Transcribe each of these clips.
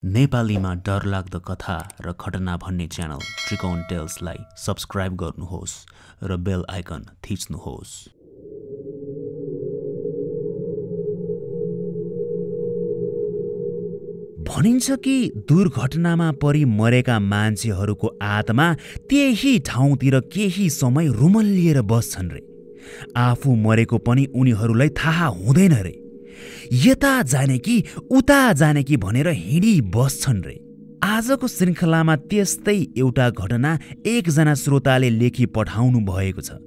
नेपालीमा डरलाग्दो कथा र घटना भन्ने च्यानल त्रिकोण टेल्सलाई सब्स्क्राइब गर्नुहोस् र बेल आइकन थिच्नुहोस्। भनिन्छ कि दुर्घटनामा परि मरेका मान्छेहरूको आत्मा त्यही ठाउँतिर केही समय रुमल्लिएर बस्छन् रे। आफू मरेको पनि उनीहरूलाई थाहा हुँदैन रे। यता जाने कि उता जाने कि भनेर हिँडी बस्छन् रे। आजको श्रृङ्खलामा त्यस्तै एउटा घटना एकजना श्रोताले लेखी पठाउनु भएको छ।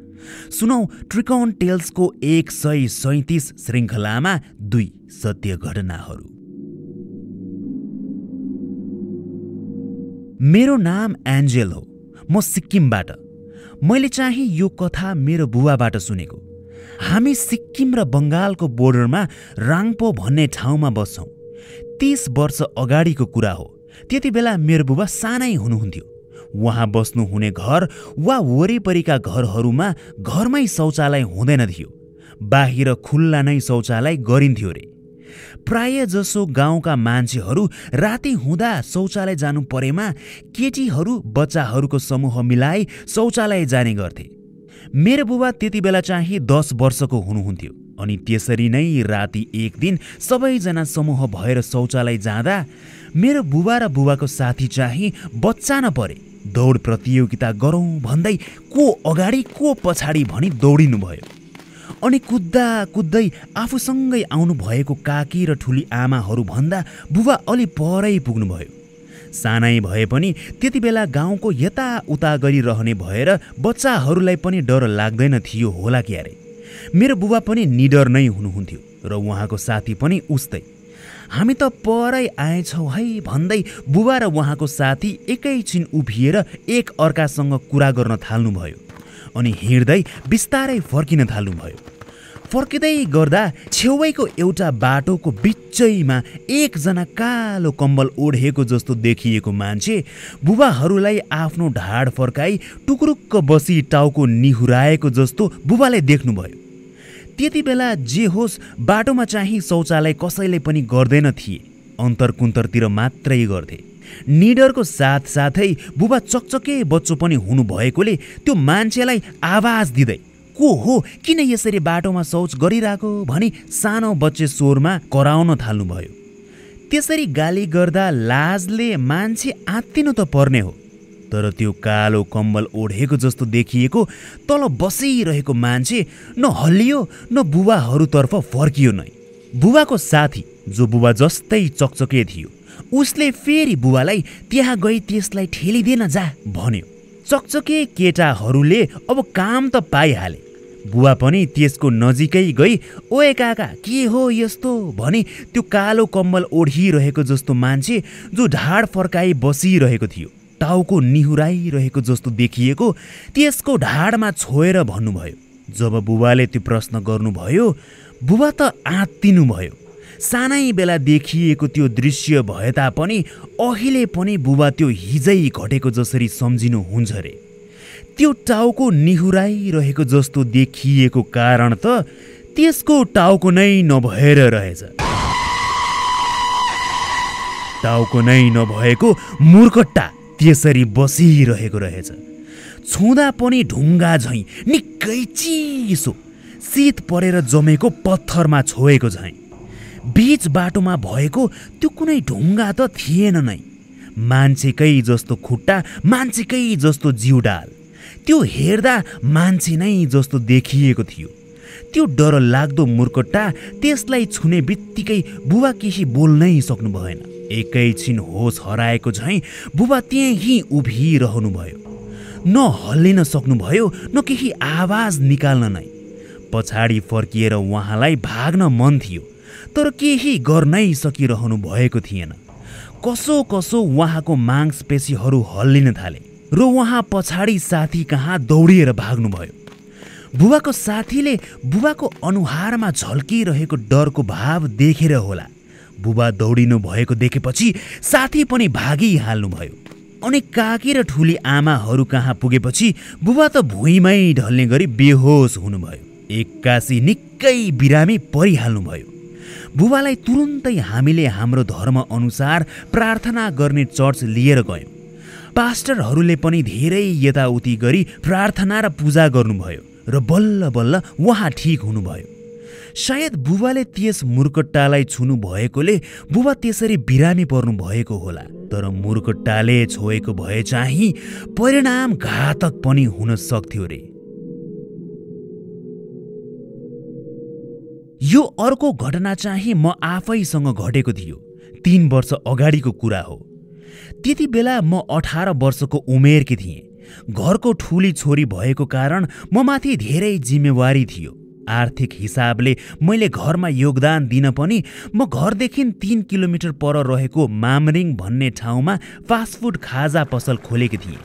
सुनौ त्रिकोण टेल्सको 137 श्रृङ्खलामा 2 सत्य घटनाहरू। मेरो नाम एन्जेल हो। म सिक्किमबाट। मैले चाहिँ यो कथा मेरो बुबाबाट सुनेको। हामी सिक्किम र बङ्गालको बोर्डरमा राङपो भन्ने ठाउँमा बस्छौँ। 30 वर्ष अगाडिको कुरा हो। त्यति बेला मेरो बुबा सानै हुनुहुन्थ्यो। उहाँ बस्नुहुने घर वा वरिपरिका घरहरूमा घरमै शौचालय हुँदैन थियो। बाहिर खुल्ला नै शौचालय गरिन्थ्यो रे। प्राय जसो गाउँका मान्छेहरू राति हुँदा शौचालय जानु परेमा केटीहरू बच्चाहरूको समूह मिलाई शौचालय जाने गर्थे। मेरो बुबा त्यति बेला चाहिँ 10 वर्षको हुनुहुन्थ्यो। अनि त्यसरी नै राति एक दिन सबैजना समूह भएर शौचालय जाँदा मेरो बुबा र बुबाको साथी चाहिँ बच्चा नपरे। दौड प्रतियोगिता गरौँ भन्दै को अगाडि को पछाडि भनी दौडिनु भयो। अनि कुद्दा कुद्दै आफूसँगै आउनु भएको काकी र ठुली आमाहरू भन्दा बुबा अलि परै पुग्नुभयो। सानै भए पनि त्यति बेला गाउँको यताउता गरिरहने भएर बच्चाहरूलाई पनि डर लाग्दैन थियो होला क्यारे। मेरो बुबा पनि निडर नै हुनुहुन्थ्यो र उहाँको साथी पनि उस्तै। हामी त परै आएछौँ है भन्दै बुबा र उहाँको साथी एकैछिन उभिएर एक अर्कासँग कुरा गर्न थाल्नुभयो। अनि हिँड्दै बिस्तारै फर्किन थाल्नुभयो। फर्किँदै गर्दा छेउैको एउटा बाटोको बिचैमा एकजना कालो कम्बल ओढेको जस्तो देखिएको मान्छे बुबाहरूलाई आफ्नो ढाड फर्काई टुक्रुक्क बसी टाउको निहुराएको जस्तो बुबाले देख्नुभयो। त्यति बेला जे होस् बाटोमा चाहिँ शौचालय कसैले पनि गर्दैन थिए। अन्तरकुन्तरतिर मात्रै गर्थे। निडरको साथसाथै बुबा चकचके बच्चो पनि हुनुभएकोले त्यो मान्छेलाई आवाज दिँदै को हो, किन यसरी बाटोमा शौच गरिरहेको भनी सानो बच्चे स्वरमा कराउन थाल्नुभयो। त्यसरी गाली गर्दा लाजले मान्छे आत्तिनु त पर्ने हो। तर त्यो कालो कम्बल ओढेको जस्तो देखिएको तल बसिरहेको मान्छे न हल्लियो न बुबाहरूतर्फ फर्कियो नै। बुबाको साथी जो बुबा जस्तै चकचके थियो उसले फेरि बुबालाई त्यहाँ गई त्यसलाई ठेलिदिन जा भन्यो। चकचके केटाहरूले अब काम त पाइहाले। बुबा पनि त्यसको नजिकै गई ओए काका के हो यस्तो भनी त्यो कालो कम्बल ओढिरहेको जस्तो मान्छे जो ढाड फर्काई बसिरहेको थियो टाउको निहुराइरहेको जस्तो देखिएको त्यसको ढाडमा छोएर भन्नुभयो। जब बुबाले त्यो प्रश्न गर्नुभयो बुबा त आत्तिनु भयो। सानै बेला देखिएको त्यो दृश्य भए तापनि अहिले पनि बुबा त्यो हिजै घटेको जसरी सम्झिनु हुन्छ रे। त्यो टाउको निहुराइरहेको जस्तो देखिएको कारण त त्यसको टाउको नै नभएर रहेछ। टाउको नै नभएको मूर्खट्टा त्यसरी बसिरहेको रहेछ। छुँदा पनि ढुङ्गा झैँ निकै चिसो शीत परेर जमेको पत्थरमा छोएको झैँ। बीच बाटोमा भएको त्यो कुनै ढुङ्गा त थिएन नै। मान्छेकै जस्तो खुट्टा, मान्छेकै जस्तो जिउडाल। त्यो हेर्दा मान्छे नै जस्तो देखिएको थियो। त्यो डर लाग्दो मूर्खट्टा त्यसलाई छुने बित्तिकै बुबा केही बोल्नै सक्नु भएन। एकैछिन होस हराएको झैँ बुबा त्यहीँ उभिरहनु भयो। न हल्लिन सक्नुभयो न केही आवाज निकाल्न नै। पछाडि फर्किएर उहाँलाई भाग्न मन थियो तर केही गर्नै सकिरहनु भएको थिएन। कसो कसो उहाँको मांसपेशीहरू हल्लिन थाले र उहाँ पछाडि साथी कहाँ दौडिएर भाग्नुभयो। बुबाको साथीले बुबाको अनुहारमा झल्किरहेको डरको भाव देखेर होला बुबा दौडिनु भएको देखेपछि साथी पनि भागिहाल्नुभयो। अनि काकी र ठुली आमाहरू कहाँ पुगेपछि बुबा त भुइँमै ढल्ने गरी बेहोस हुनुभयो। एक्कासी निकै बिरामी परिहाल्नुभयो। बुबालाई तुरुन्तै हामीले हाम्रो धर्म अनुसार प्रार्थना गर्ने चर्च लिएर गयौँ। पास्टरहरूले पनि धेरै यताउति गरी प्रार्थना र पूजा गर्नुभयो र बल्ल बल्ल उहाँ ठिक हुनुभयो। सायद बुबाले त्यस मुर्कट्टालाई छुनु भएकोले बुबा त्यसरी बिरामी पर्नु भएको होला। तर मुर्कट्टाले छोएको भए चाहिँ परिणाम घातक पनि हुन सक्थ्यो रे। यो अर्को घटना चाहिँ म आफैसँग घटेको थियो। 3 वर्ष अगाडिको कुरा हो। त्यति बेला म 18 वर्षको उमेरकी थिएँ। घरको ठुली छोरी भएको कारण म माथि धेरै जिम्मेवारी थियो। आर्थिक हिसाबले मैले घरमा योगदान दिन पनि म घरदेखि 3 किलोमिटर पर रहेको मामरिङ भन्ने ठाउँमा फास्टफुड खाजा पसल खोलेकी थिएँ।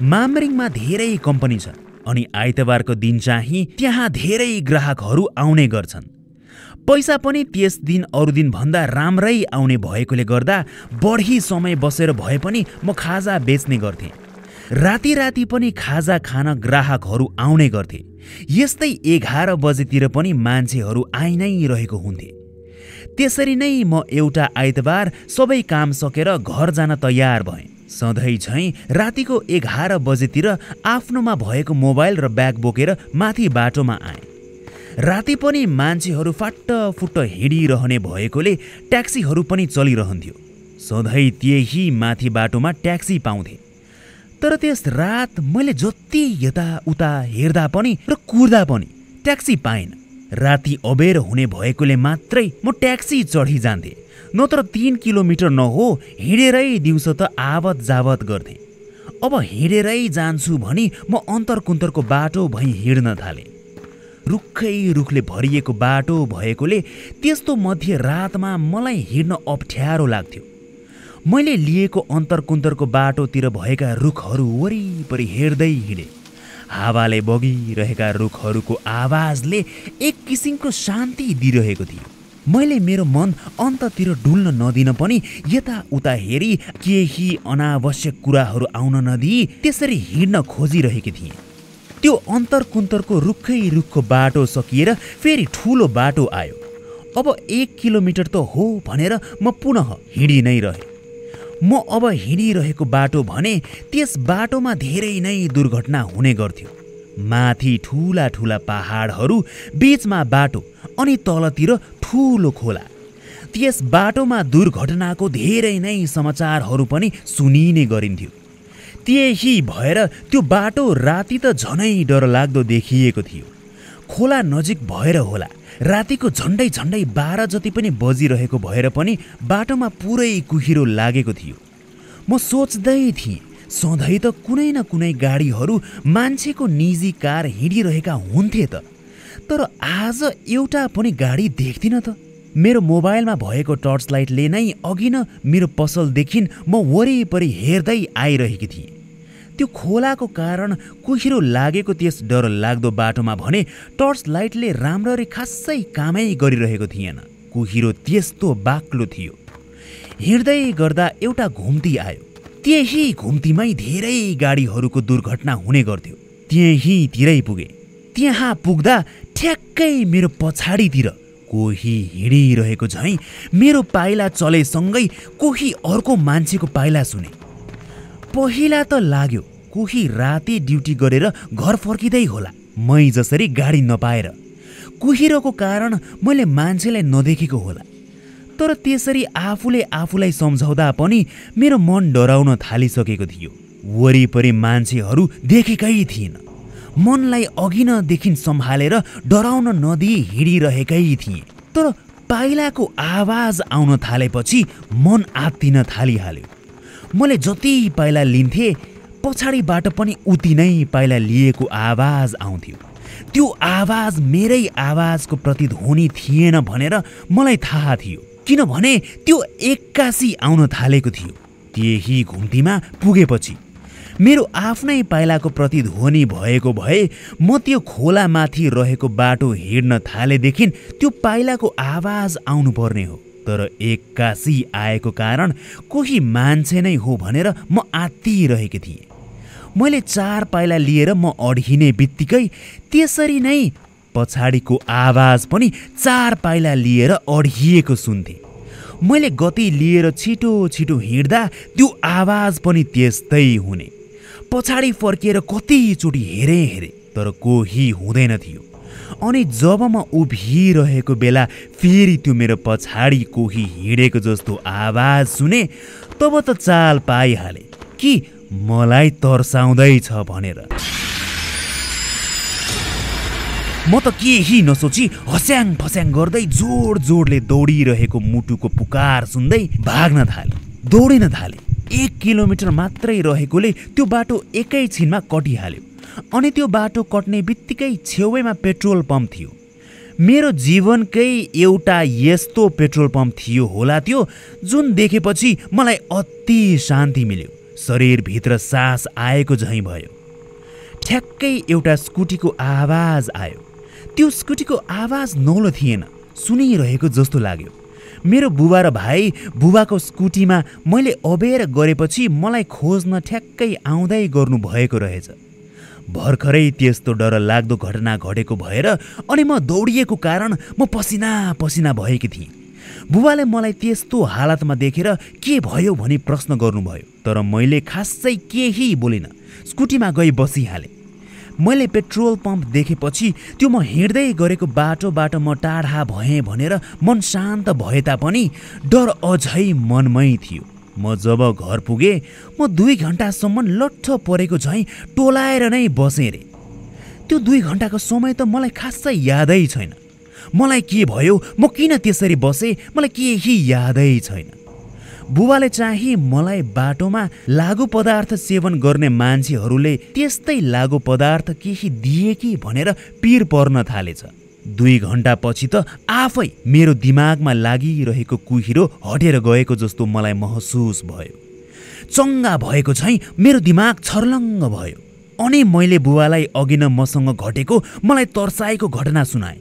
मामरिङमा धेरै कम्पनी छ अनि आइतबारको दिन चाहिँ त्यहाँ धेरै ग्राहकहरू आउने गर्छन्। पैसा पनि त्यस दिन अरू दिन भन्दा राम्रै आउने भएकोले गर्दा बढी समय बसेर भए पनि म खाजा बेच्ने गर्थेँ। राति राति पनि खाजा खान ग्राहकहरू आउने गर्थे। यस्तै 11 बजेतिर पनि मान्छेहरू आइ नै रहेको हुन्थे। त्यसरी नै म एउटा आइतबार सबै काम सकेर घर जान तयार भएँ। सधैँ झैँ रातिको 11 बजेतिर आफ्नोमा भएको मोबाइल र ब्याग बोकेर माथि बाटोमा आएँ। राति पनि मान्छेहरू फाट्टफुट्ट हिँडिरहने भएकोले ट्याक्सीहरू पनि चलिरहन्थ्यो। सधैँ त्यही माथि बाटोमा ट्याक्सी पाउँथे। तर त्यस रात मैले जति यताउता हेर्दा पनि र कुर्दा पनि ट्याक्सी पाएन। राति अबेर हुने भएकोले मात्रै म ट्याक्सी चढी जान्थेँ, नत्र 3 किलोमिटर नहो हिँडेरै दिउँसो त आवत जावत गर्थेँ। अब हिँडेरै जान्छु भनी म अन्तरकुन्तरको बाटो भई हिँड्न थालेँ। रुखै रुखले भरिएको बाटो भएकोले त्यस्तो मध्य रातमा मलाई हिँड्न अप्ठ्यारो लाग्थ्यो। मैले लिएको अन्तरकुन्तरको बाटोतिर भएका रुखहरू वरिपरि हेर्दै हिँडेँ। हावाले बगिरहेका रुखहरूको आवाजले एक किसिमको शान्ति दिइरहेको थियो। मैले मेरो मन अन्ततिर डुल्न नदिन पनि यताउता हेरी केही अनावश्यक कुराहरू आउन नदिई त्यसरी हिँड्न खोजिरहेकी थिएँ। त्यो अन्तरकुन्तरको रुखै रुखको बाटो सकिएर फेरि ठुलो बाटो आयो। अब 1 किलोमिटर त हो भनेर म पुनः हिँडी नै रहेँ। म अब हिँडिरहेको बाटो भने त्यस बाटोमा धेरै नै दुर्घटना हुने गर्थ्यो। माथि ठुला ठुला पहाडहरू, बीचमा बाटो अनि तलतिर ठुलो खोला। त्यस बाटोमा दुर्घटनाको धेरै नै समाचारहरू पनि सुनिने गरिन्थ्यो। त्यही भएर त्यो बाटो राति त झनै डरलाग्दो देखिएको थियो। खोला नजिक भएर होला रातिको झन्डै 12 जति पनि बजिरहेको भएर पनि बाटोमा पुरै कुहिरो लागेको थियो। म सोच्दै थिएँ सधैँ त कुनै न कुनै गाडीहरू मान्छेको निजी कार हिँडिरहेका हुन्थे त, तर आज एउटा पनि गाडी देख्दिनँ त। मेरो मोबाइलमा भएको टर्च लाइटले नै अघि न मेरो पसलदेखि म वरिपरि हेर्दै आइरहेकी थिएँ। त्यो खोलाको कारण कुहिरो लागेको त्यस डरलाग्दो बाटोमा भने टर्च लाइटले राम्ररी खासै कामै गरिरहेको थिएन। कुहिरो त्यस्तो बाक्लो थियो। हिँड्दै गर्दा एउटा घुम्ती आयो। त्यही घुम्तीमै धेरै गाडीहरूको दुर्घटना हुने गर्थ्यो। त्यहीँतिरै पुगे। त्यहाँ पुग्दा ठ्याक्कै मेरो पछाडितिर कोही हिँडिरहेको झैँ मेरो पाइला चलेसँगै कोही अर्को मान्छेको पाइला सुने। पहिला त लाग्यो कोही राति ड्युटी गरेर घर फर्किँदै होला, मै जसरी गाडी नपाएर। कुहिरोको कारण मैले मान्छेलाई नदेखेको होला। तर त्यसरी आफूले आफूलाई सम्झाउँदा पनि मेरो मन डराउन थालिसकेको थियो। वरिपरि मान्छेहरू देखेकै थिएन। मनलाई अघि नदेखि सम्हालेर डराउन नदिई हिँडिरहेकै थिएँ। तर पाइलाको आवाज आउन थालेपछि मन आत्तिन थालिहाल्यो। मैले जति पाइला लिन्थेँ पछाडिबाट पनि उति नै पाइला लिएको आवाज आउँथ्यो। त्यो आवाज मेरै आवाजको प्रतिध्वनि थिएन भनेर मलाई थाहा थियो, किनभने त्यो एक्कासी आउन थालेको थियो। त्यही घुम्तीमा पुगेपछि मेरो आफ्नै पाइलाको प्रतिध्वनि भएको भए म त्यो खोलामाथि रहेको बाटो हिँड्न थालेदेखि त्यो पाइलाको आवाज आउनुपर्ने हो। तर एक्कासी आएको कारण कोही मान्छे नै हो भनेर म आत्तिरहेकी थिएँ। मैले 4 पाइला लिएर म अड्किने बित्तिकै त्यसरी नै पछाडिको आवाज पनि 4 पाइला लिएर अड्किएको सुन्थे। मैले गति लिएर छिटो छिटो हिँड्दा त्यो आवाज पनि त्यस्तै हुने। पछाडि फर्किएर कतिचोटि हेरे तर कोही हुँदैन थियो। अनि जब म उभिरहेको बेला फेरि त्यो मेरो पछाडि कोही हिँडेको जस्तो आवाज सुने तब त चाल पाइहाले कि मलाई तर्साउँदैछ भनेर। म त केही नसोची हस्याङ फस्याङ गर्दै जोडले दौडिरहेको मुटुको पुकार सुन्दै भाग्न थाले। दौडिन थाले। 1 किलोमिटर मात्रै रहेकोले त्यो बाटो एकैछिनमा कटिहाल्यो। अनि त्यो बाटो कट्ने बित्तिकै छेउैमा पेट्रोल पम्प थियो। मेरो जीवनकै एउटा यस्तो पेट्रोल पम्प थियो होला त्यो, जुन देखेपछि मलाई अति शान्ति मिल्यो। शरीरभित्र सास आएको झैँ भयो। ठ्याक्कै एउटा स्कुटीको आवाज आयो। त्यो स्कुटीको आवाज नौलो थिएन, सुनिरहेको जस्तो लाग्यो। मेरो बुबा र भाइ बुबाको स्कुटीमा मैले अबेर गरेपछि मलाई खोज्न ठ्याक्कै आउँदै गर्नु भएको रहेछ। भर्खरै त्यस्तो डर लाग्दो घटना घटेको भएर अनि म दौडिएको कारण म पसिना पसिना भएकी थिएँ। बुबाले मलाई त्यस्तो हालतमा देखेर के भयो भनी प्रश्न गर्नुभयो, तर मैले खासै केही बोलिनँ। स्कुटीमा गई बसिहालेँ। मैले पेट्रोल पम्प देखेपछि त्यो म हिँड्दै गरेको बाटोबाट म टाढा भएँ भनेर मन शान्त भए तापनि डर अझै मनमै थियो। म जब घर पुगेँ म 2 घन्टासम्म लट्ठ परेको झैँ टोलाएर नै बसेँ रे। त्यो 2 घन्टाको समय त मलाई खासै यादै छैन। मलाई के भयो, म किन त्यसरी बसेँ, मलाई केही यादै छैन। बुबाले चाहिँ मलाई बाटोमा लागु पदार्थ सेवन गर्ने मान्छेहरूले त्यस्तै लागु पदार्थ केही दिए कि भनेर पिर पर्न थालेछ। 2 घन्टापछि त आफै मेरो दिमागमा लागिरहेको कुहिरो हटेर गएको जस्तो मलाई महसुस भयो। चङ्गा भएको चाहिँ मेरो दिमाग छर्लङ्ग भयो। अनि मैले बुबालाई अघि न मसँग घटेको मलाई तर्साएको घटना सुनाएँ।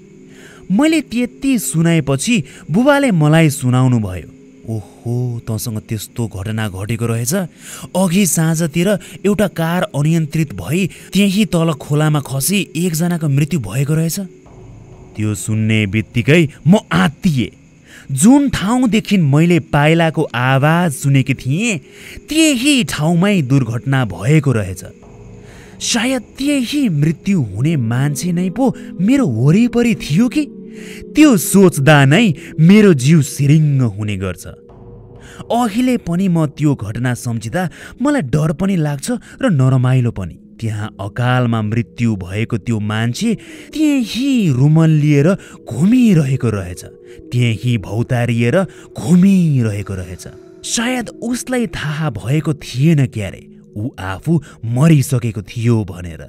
मैले त्यति सुनाएपछि बुबाले मलाई सुनाउनु भयो। ओहो, तँसँग त्यस्तो घटना घटेको रहेछ। अघि साँझतिर एउटा कार अनियन्त्रित भई त्यही तल खोलामा खसी 1 जनाको मृत्यु भएको रहेछ। त्यो सुन्ने बित्तिकै म आत्तिएँ। जुन ठाउँदेखि मैले पाइलाको आवाज सुनेकी थिएँ त्यही ठाउँमै दुर्घटना भएको रहेछ। सायद त्यही मृत्यु हुने मान्छे नै पो मेरो वरिपरि थियो कि? त्यो सोच्दा नै मेरो जिउ सिरिङ्ग हुने गर्छ। अहिले पनि म त्यो घटना सम्झिँदा मलाई डर पनि लाग्छ र नरमाइलो पनि। त्यहाँ अकालमा मृत्यु भएको त्यो मान्छे त्यही रुमल लिएर घुमिरहेको रहेछ। त्यही भौतारिएर घुमिरहेको रहेछ। सायद उसलाई थाहा भएको थिएन क्यारे ऊ आफू मरिसकेको थियो भनेर।